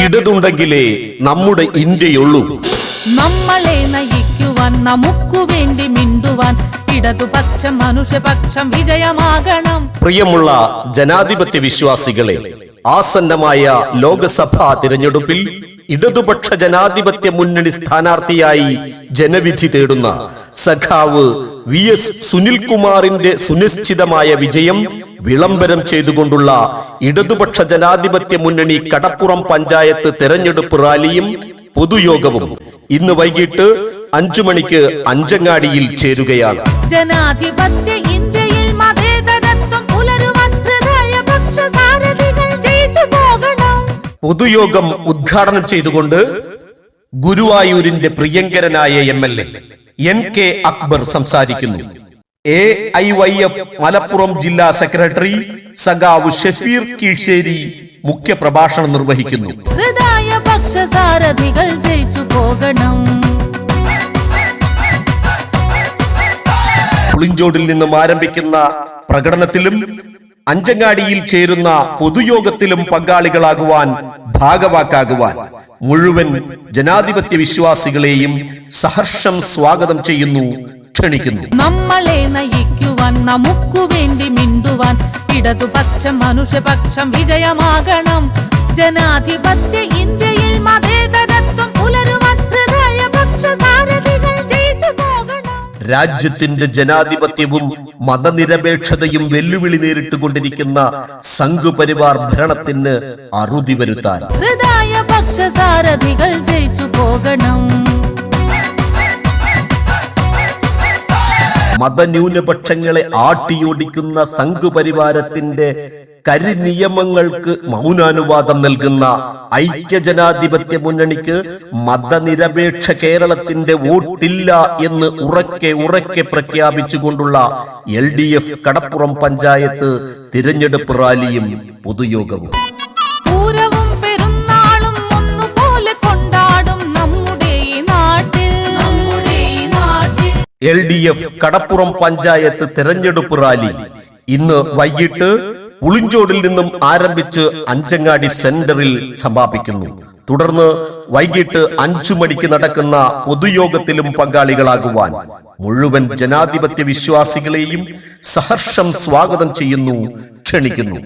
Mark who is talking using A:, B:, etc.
A: ഇടതുണ്ടെങ്കിലേ നമ്മുടെ ഇന്ത്യയുള്ളൂ.
B: നമ്മളെ നയിക്കുവാൻ നമുക്കു വേണ്ടി മിണ്ടുവാൻ ഇടതുപക്ഷം മനുഷ്യപക്ഷം വിജയമാകണം.
A: പ്രിയമുള്ള ജനാധിപത്യ വിശ്വാസികളെ, ആസന്നമായ ലോകസഭാ തിരഞ്ഞെടുപ്പിൽ ഇടതുപക്ഷ ജനാധിപത്യ മുന്നണി സ്ഥാനാർത്ഥിയായി ജനവിധി തേടുന്ന സഖാവ് VS സുനിൽകുമാറിന്റെ സുനിശ്ചിതമായ വിജയം വിളംബരം ചെയ്തുകൊണ്ടുള്ള ഇടതുപക്ഷ ജനാധിപത്യ മുന്നണി കടപ്പുറം പഞ്ചായത്ത് തെരഞ്ഞെടുപ്പ് റാലിയും പൊതുയോഗവും ഇന്ന് വൈകിട്ട് 5 മണിക്ക് അഞ്ചങ്ങാടിയിൽ ചേരുകയാണ്.
B: ജനാധിപത്യ ഇന്ത്യയിൽ മതേതരത്വം പുലരുവാൻ ഹൃദയപക്ഷ സാരഥികൾ ജയിച്ചു പോകണം.
A: പൊതുയോഗം ഉദ്ഘാടനം ചെയ്തുകൊണ്ട് ഗുരുവായൂരിന്റെ പ്രിയങ്കരനായ MLA NK അക്ബർ സംസാരിക്കുന്നു. AIYF മലപ്പുറം ജില്ലാ സെക്രട്ടറി സഖാവ് ഷഫീർ കീഴ്ശ്ശേരി മുഖ്യ പ്രഭാഷണം നിർവഹിക്കുന്നു.
B: ഹൃദയപക്ഷ സാരഥികൾ ജയിച്ചു പോകണം.
A: പുളിഞ്ചോടിൽ നിന്നും ആരംഭിക്കുന്ന പ്രകടനത്തിലും അഞ്ചങ്ങാടിയിൽ ചേരുന്ന പൊതുയോഗത്തിലും പങ്കാളികളാകുവാൻ ഭാഗവാക്കാകുവാൻ മുഴുവൻ ജനാധിപത്യ വിശ്വാസികളെയും സഹർഷം സ്വാഗതം ചെയ്യുന്നു, ക്ഷണിക്കുന്നു.
B: നമ്മളെ നയിക്കുവാൻ നമുക്കു വേണ്ടി മിണ്ടുവാൻ ഇടതുപക്ഷം മനുഷ്യപക്ഷം വിജയമാകണം. ജനാധിപത്യ ഇന്ത്യയിൽ മതേതരത്വം പുലരുവാൻ ഹൃദയപക്ഷ സാരഥികൾ ജയിച്ചു പോകണം.
A: രാജ്യത്തിന്റെ ജനാധിപത്യവും മതനിരപേക്ഷതയും വെല്ലുവിളി നേരിട്ടുകൊണ്ടിരിക്കുന്ന സംഘപരിവാർ ഭരണത്തിന് അറുതി വരുത്താൻ
B: ഹൃദയപക്ഷ സാരഥികൾ ജയിച്ചു പോകണം.
A: മതന്യൂനപക്ഷങ്ങളെ ആട്ടിയോടിക്കുന്ന സംഘപരിവാരത്തിന്റെ കരിനിയമങ്ങൾക്ക് മൗനാനുവാദം നൽകുന്ന ഐക്യജനാധിപത്യ മുന്നണിക്ക് മതനിരപേക്ഷ കേരളത്തിന്റെ വോട്ടില്ല എന്ന് ഉറക്കെ പ്രഖ്യാപിച്ചുകൊണ്ടുള്ള LDF കടപ്പുറം പഞ്ചായത്ത് തിരഞ്ഞെടുപ്പ് റാലിയും പൊതുയോഗവും
B: പൂരവും പെരുന്നാളും ഒന്നുപോലെ കൊണ്ടാടും നമ്മുടെ നാട്ടിൽ.
A: LDF കടപ്പുറം പഞ്ചായത്ത് തിരഞ്ഞെടുപ്പ് റാലി ഇന്ന് വൈകിട്ട് പുളിഞ്ചോടിൽ നിന്നും ആരംഭിച്ച് അഞ്ചങ്ങാടി സെന്ററിൽ സമാപിക്കുന്നു. തുടർന്ന് വൈകിട്ട് 5 മണിക്ക് നടക്കുന്ന പൊതുയോഗത്തിലും പങ്കാളികളാകുവാൻ മുഴുവൻ ജനാധിപത്യ വിശ്വാസികളെയും സഹർഷം സ്വാഗതം ചെയ്യുന്നു, ക്ഷണിക്കുന്നു.